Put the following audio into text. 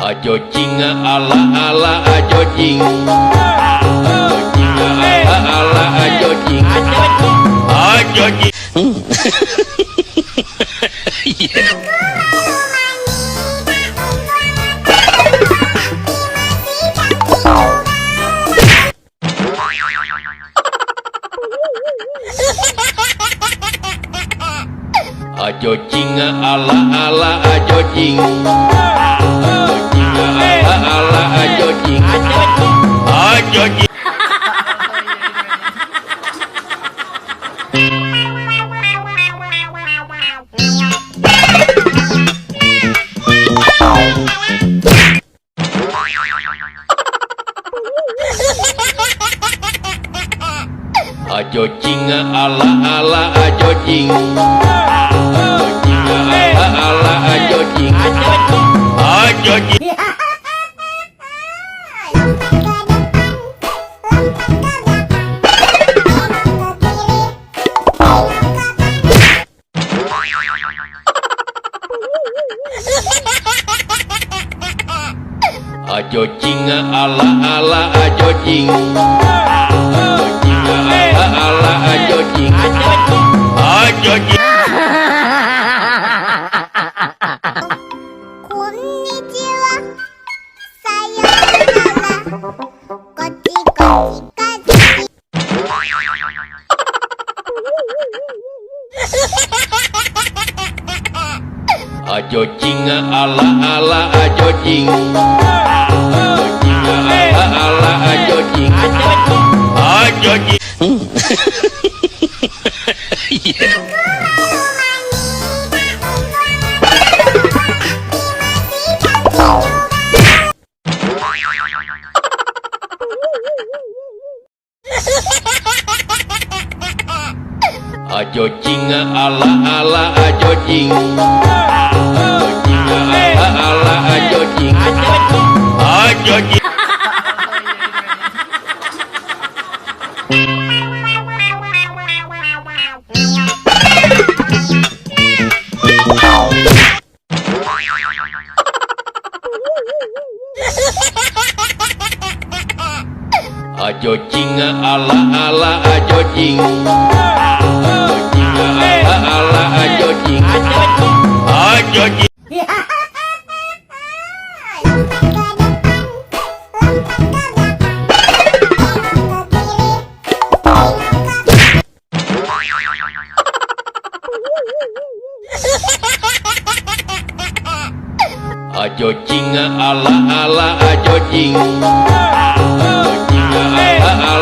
Ajo jing ala ala ajo jing. Ajo jing ala ala ajo jing. Ajo jing. Ajo jing ala ala ajo jing. Ajo jing ala ala ajo jing. Ajo jing. Ajo jing ala ala ajo jing. Ajo jing ala ala ajo jing. Ajo jing. Ajo jing ala ala ajo jing. Ajo jing ala ala ajo jing. Ajo jing. Konnichiwa, sayonara, kochi kochi Ajo jing ala ala ajo jing. Ajo jing ala ala ajo jing. Ajo jing. Ajo jing ala ala ajo jing. Ajo jing ala ala ajo jing. Ajo jing. Ajo jing ala ala ajo jing. Ajo jing ala ala ajo jing. Ajo jing. Ajo jing ala ala ajo jing. Ajo jing ala ala